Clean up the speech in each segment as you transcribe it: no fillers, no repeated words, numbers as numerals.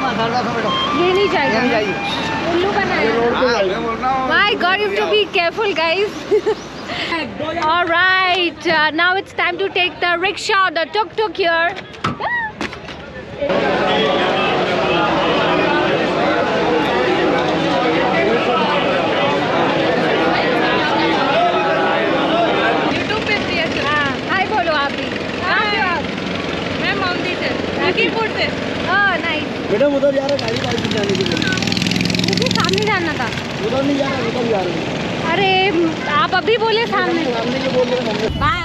ये नहीं जाएगा, उल्लू बनाया। My God, you have to be careful, guys. All right, now it's time to take the rickshaw, the tuk-tuk here. YouTube पे free है। हाँ, हाय बोलो आप भी। कहाँ से हो आप? मैं माउंटी से, लखीमपुर से। Oh nice. मैडम उधर जा रहा गाड़ी पार्किंग जाने के लिए। मुझे सामने जाना था। उधर नहीं जाना, उधर जा रहे हैं। अरे आप अभी बोले सामने। सामने के बोल रहे हैं। Bye.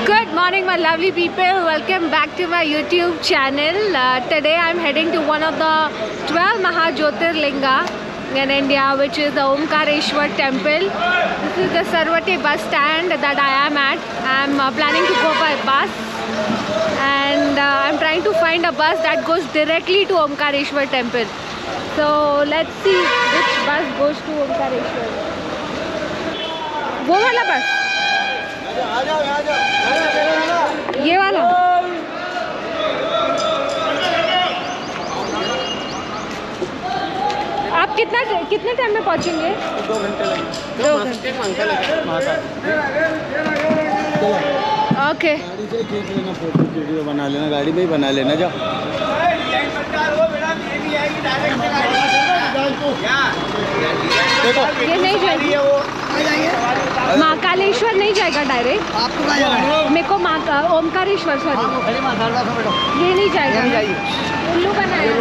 Good morning, my lovely people. Welcome back to my YouTube channel. Today I'm heading to one of the 12 Mahajyotirlinga in India, which is the Omkareshwar temple. This is the Sarvate bus stand that I am at. I'm planning to go by bus, and I'm trying to find a bus that goes directly to Omkareshwar temple. So let's see which bus goes to Omkareshwar. वो वाला बस, ये वाला। आप कितने time में पहुंचेंगे? 2 घंटे लगेंगे। 2 घंटे। ओके। गाड़ी से खींच लेना, फोटो वीडियो बना लेना, गाड़ी में ही बना लेना। जाओ देखो, ये नहीं जाएगी, महाकालेश्वर नहीं जाएगा डायरेक्ट। आपको कहाँ जाना है? मेरे को ओमकारेश्वर, सॉरी ये नहीं जाएगा, उल्लू बनाया।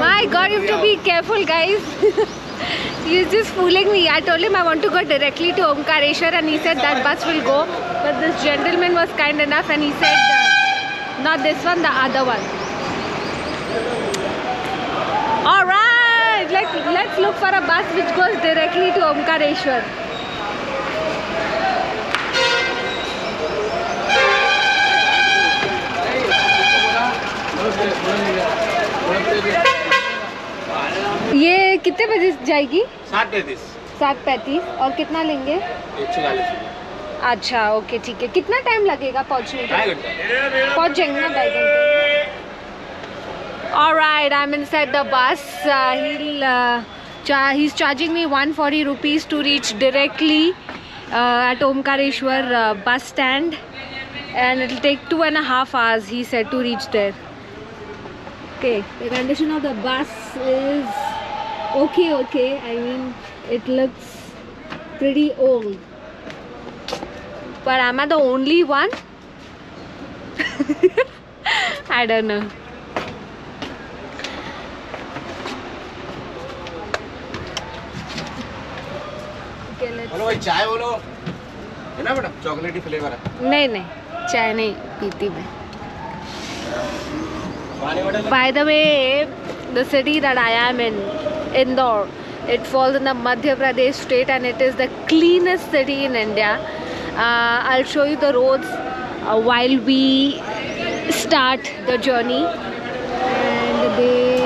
My God, you have to be careful, guys. He's just fooling me. I told him I want to go directly to Omkareshwar, and he said that bus will go. But this gentleman was kind enough, and he said not this one, the other one. All right, let's look for a bus which goes directly to Omkareshwar. ये कितने बजे जाएगी? 7:35। 7:35। और कितना लेंगे? 140। अच्छा okay ठीक है। कितना टाइम लगेगा पहुंचने के? 2 घंटे। पहुंच जाएंगे ना 2.5 घंटे। Alright, I'm inside the bus. He's charging me 140 rupees to reach directly at Omkareshwar bus stand, and it'll take 2.5 hours, he said, to reach there. Okay, the condition of the bus is okay. I mean, it looks pretty old. But am I the only one? I don't know. बोलो भाई, चाय बोलो। है ना madam, चॉकलेटी flavour है। नहीं चाय नहीं पीती मैं। By the way, the city that I am in, Indore, it falls in the Madhya Pradesh state, and it is the cleanest city in India. I'll show you the roads while we start the journey, and they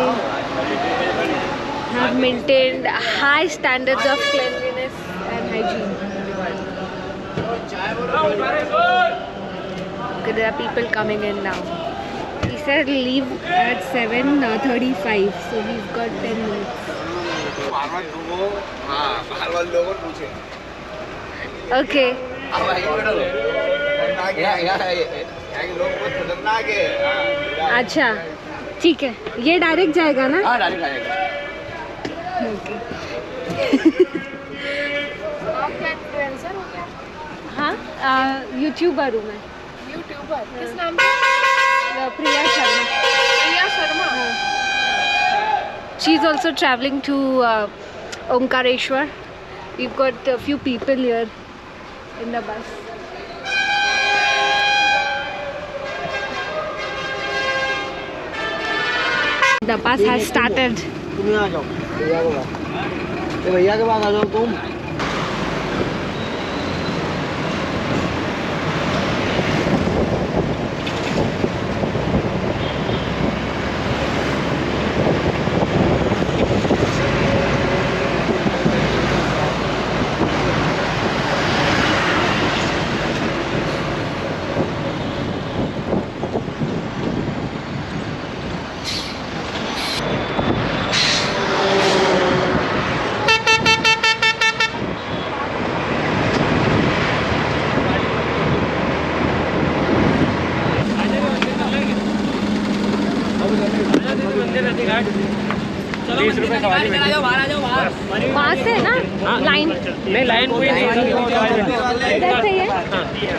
have maintained high standards of cleanliness and hygiene. Okay, there are people coming in now. He said leave at 7:35, so we've got 10 minutes. Okay. अच्छा ठीक है, ये direct जाएगा ना? हाँ, direct जाएगा। Okay. आप क्या इन्फ्लुएंसर हो क्या? हाँ, यूट्यूबर हूँ मैं। यूट्यूबर किस नाम से? Priya Sharma. Priya Sharma. She is also traveling to Omkareshwar. We've got a few people here in the bus. The bus has started. तुम यहाँ आ जाओ, भैया के पास आ जाओ तुम। 30 रुपए सवारी बैठी। वहाँ से है ना लाइन नहीं लाइन कोई नहीं। इधर से ही है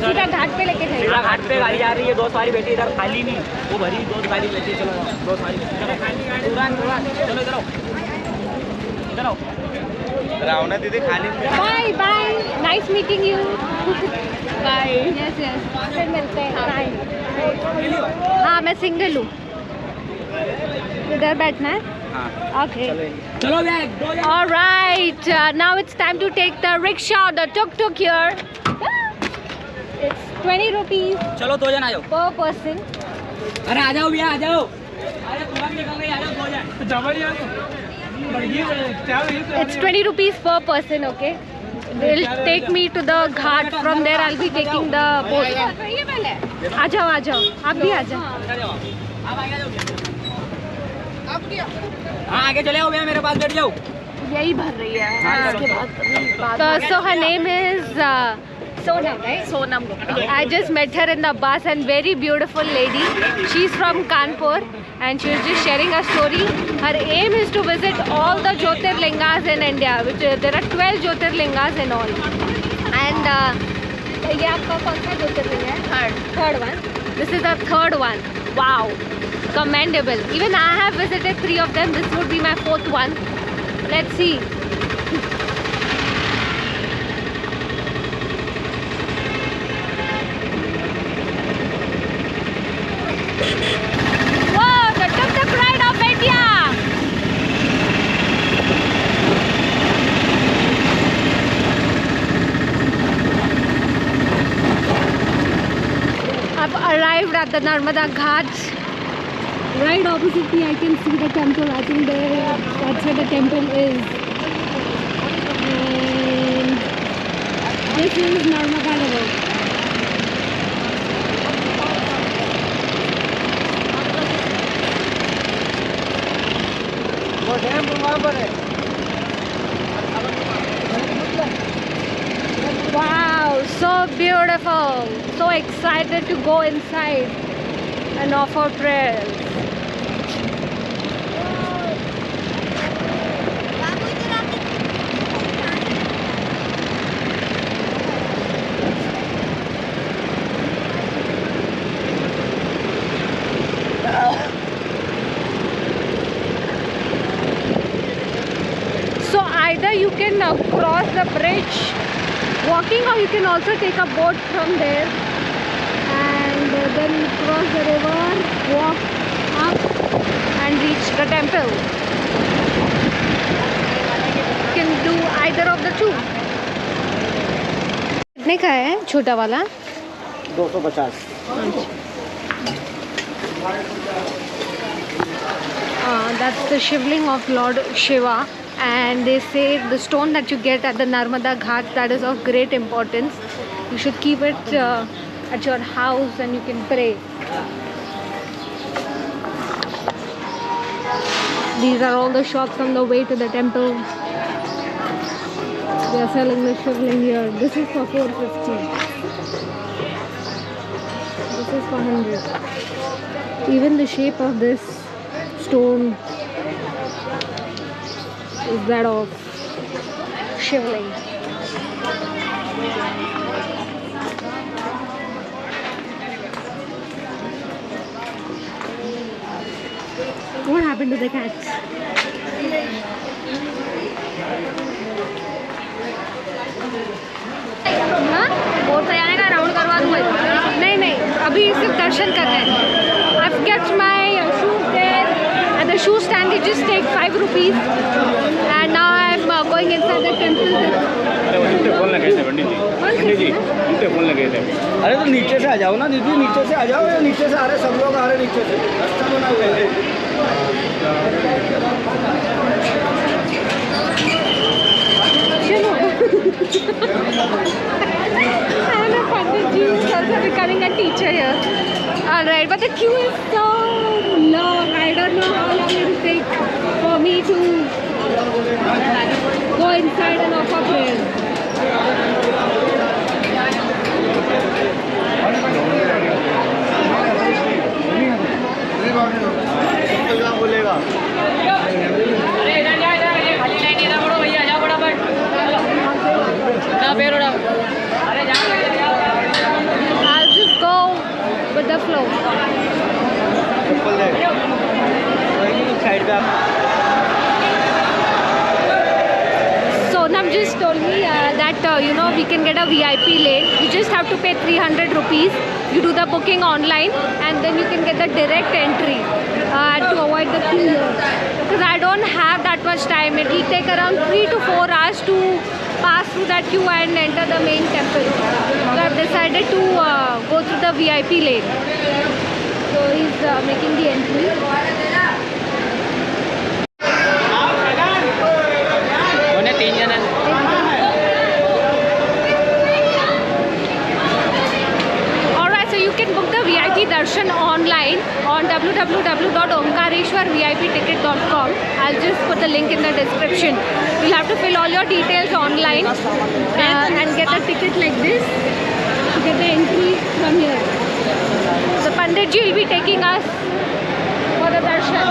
सीधा घाट पे लेके जाइए। घाट पे गाड़ी आ रही है, 2 सवारी बैठी इधर, खाली नहीं वो भरी, 2 गाड़ी बैठी। चलो 2 सवारी बैठी, चलो चलो इधर आओ, इधर आओ। रावना दीदी खाली bye bye, nice meeting you. Bye. Yes yes, फिर मिलते हैं। बाय। हाँ मैं सिंगल हूँ। इधर बैठना है। Okay. चलो All right. Now it's time to take the rickshaw, the tuk-tuk here. It's 20 rupees चलो 2 जन आ जाओ। per person. अरे आ जाओ भैया, आ जाओ। अरे तुरंत निकल गई, आ जाओ 2 जन। It's 20 rupees per person. Okay. They'll take me to the ghat. From there, I'll be taking the boat. आ जाओ, आ जाओ। आप भी आ जाओ। आप आगे जाओ। हाँ आगे चले आओ भैया, मेरे पास बैठ जाओ। यही भर रही है। इसके बाद So her name is Sonam, right? Sonam Gupta. I just met her in the bus, and very beautiful lady. She's from Kanpur and she was just sharing her story. Her aim is to visit all the Jyotirlingas in India, which there are 12 Jyotirlingas in all. And ये आपका कौन सा ज्योतिर्लिंग है? Third one. This is the third one. Wow, commendable. Even I have visited 3 of them. This would be my 4th one. Let's see. Whoa, the tuk-tuk ride of India. I've arrived at the Narmada Ghats. Right opposite me, I can see the temple. I think that's where the temple is. And this is Narmada River. वो dam वहाँ पर है। Wow, so beautiful. So excited to go inside and offer prayers. So either you can cross the bridge walking, or you can also take a boat from there and then cross the river, walk up and reach the temple. You can do either of the two. कितने का है छोटा वाला? 250। That's the shivling of Lord Shiva, and they say the stone that you get at the Narmada Ghat, that is of great importance. You should keep it at your house and you can pray. These are all the shops on the way to the temple. They are selling the shivling here. This is for 450. This is for 100. Even the shape of this stone is that of shivling. What happened to the cats? हाँ? Boat से जाने का round करवा दूँ नहीं नहीं, अभी सिर्फ दर्शन करना है. I've kept my shoes there at the shoe stand. They just take 5 rupees, and now I'm going inside the temple. Phone लगे थे पंडित जी, उनके फोन लगे थे। अरे तो नीचे से आ जाओ ना दीदी, नीचे से आ जाओ। या नीचे से आ रहे, सब लोग आ रहे नीचे से, रास्ता बना हुआ है। I'm a Pandit ji who's also becoming a teacher here. Alright, but the queue is so long. I don't know how long it will take for me to go inside and offer prayers. बोलेगा side पे आप Sonam just told me that you know, we can get a VIP lane. You just have to pay 300 rupees. You do the booking online and then you can get the direct entry to avoid the queue here. Because I don't have that much time. It will take around 3 to 4 hours to pass through that queue and enter the main temple. So I've decided to go through the VIP lane. So he's making the entry. कोने 3 जन Alright, so you can book the VIP darshan online on www.omkareshwarvipticket.com. I'll just put the link in the description. You'll have to fill all your details online and get a ticket like this to get the entry from here. The Panditji will be taking us for the darshan.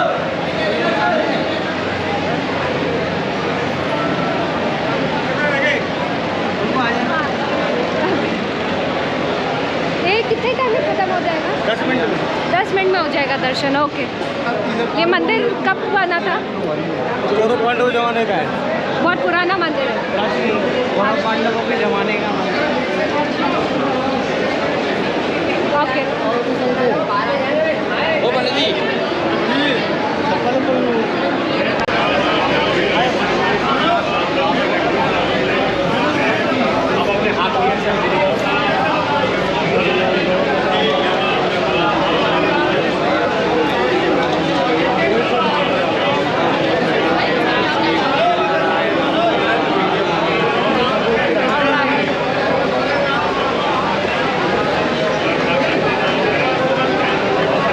ये कितने time में खत्म हो जाएगा? 10 minute में 10 minute में हो जाएगा दर्शन. ओके. ये मंदिर कब बना था? 14 पांडव जमाने का है. बहुत पुराना मंदिर है. पांडवों के जमाने का ओके. ओ Balaji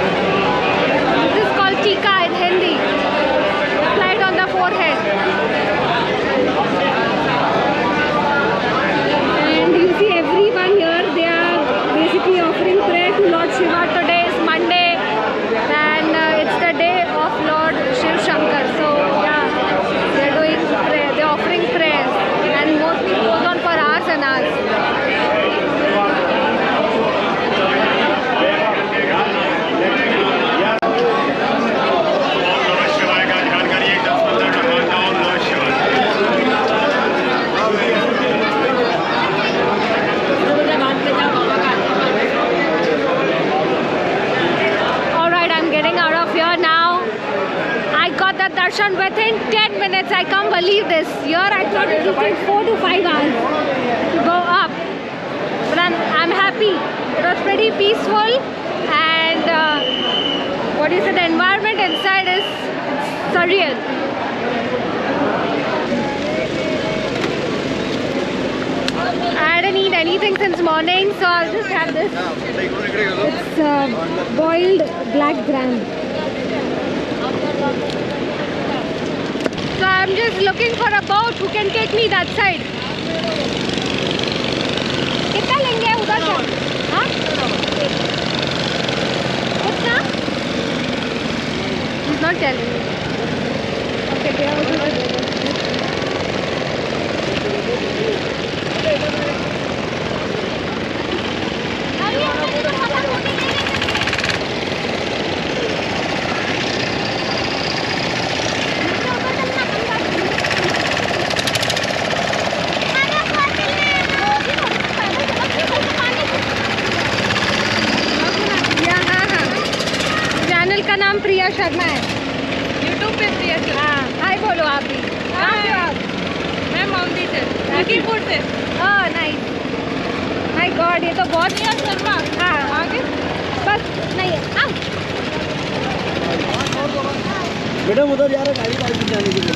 This is called tika in Hindi. Applied on the forehead. And you see everyone here, they are basically offering prayer to Lord Shiva. Today is Monday and it's the day of Lord Shiv Shankar. So yeah, they're doing prayer, they're offering prayers and mostly it goes on for hours and hours. Alright, I'm getting out of here now. I got the darshan within 10 minutes. I can't believe this. Here I thought it would take 4 to 5 hours to go up. But I'm happy. It was pretty peaceful and what is it? The environment inside is surreal. I didn't eat anything since morning, so I'll just have this. It's boiled black gram. So I'm just looking for a boat who can take me that side. कितना लेंगे उधर का? हाँ? कितना? He's not telling me. Okay, क्या हो गया? Channel का नाम प्रिया शर्मा है. यूट्यूब पे प्रिया शर्मा. हाँ, हाय बोलो आप भी. कहाँ से हो आप? मैं मौमदी से, लखीमपुर से. Oh nice. माय गॉड, ये तो बहुत प्रिया शर्मा. हाँ आगे बस नहीं है. आओ. मैडम उधर जा रहा गाड़ी पार्किंग जाने के लिए.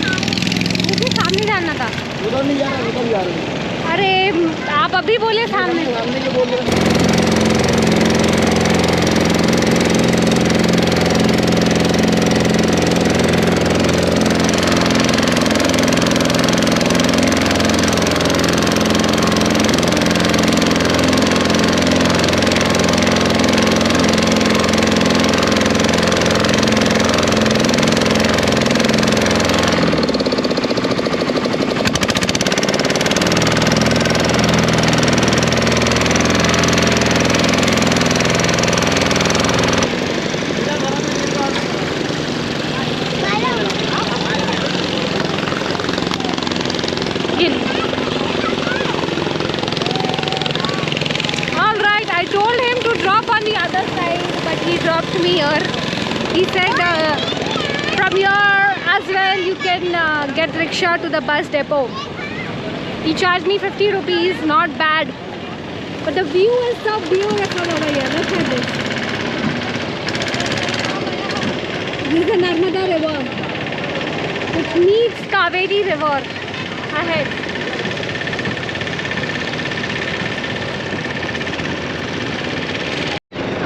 मुझे सामने जाना था. उधर नहीं जा रहा उधर जा रहा अरे आप अभी बोले सामने. सामने के बोल रहे he said from here as well you can get rickshaw to the bus depot. He charged me 50 rupees, not bad. But the view is so beautiful over here. Look at this. This is the Narmada River, which meets Kaveri River ahead.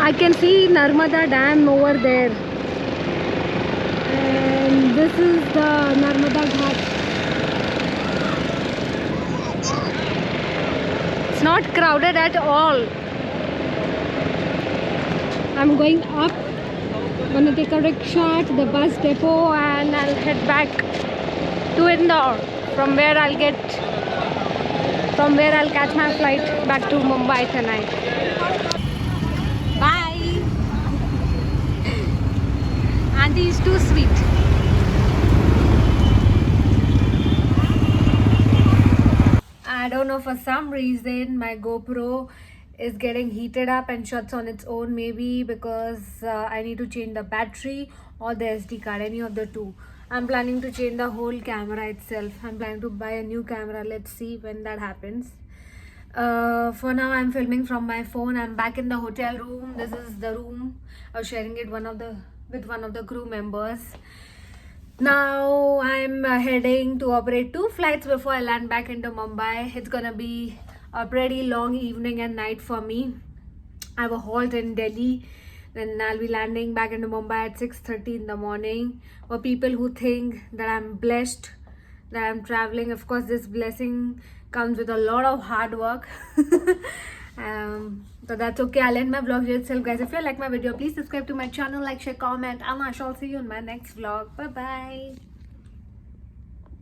I can see Narmada Dam over there. And this is the Narmada Ghat. It's not crowded at all. I'm going up. I'm gonna take a rickshaw to the bus depot and I'll head back to Indore, from where I'll catch my flight back to Mumbai tonight. Bye. Auntie is too sweet. I don't know, for some reason my GoPro is getting heated up and shuts on its own, maybe because I need to change the battery or the SD card, any of the two. I'm planning to change the whole camera itself. I'm planning to buy a new camera. Let's see when that happens. For now I'm filming from my phone. I'm back in the hotel room. This is the room. I was sharing it with one of the crew members. Now I'm heading to operate 2 flights before I land back into Mumbai. It's gonna be a pretty long evening and night for me. I have a halt in Delhi, then I'll be landing back into Mumbai at 6:30 in the morning. For people who think that I'm blessed that I'm traveling, of course this blessing comes with a lot of hard work. So that's okay. I'll end my vlog here itself, guys. If you like my video, please subscribe to my channel, like, share, comment, and I shall see you in my next vlog. Bye bye.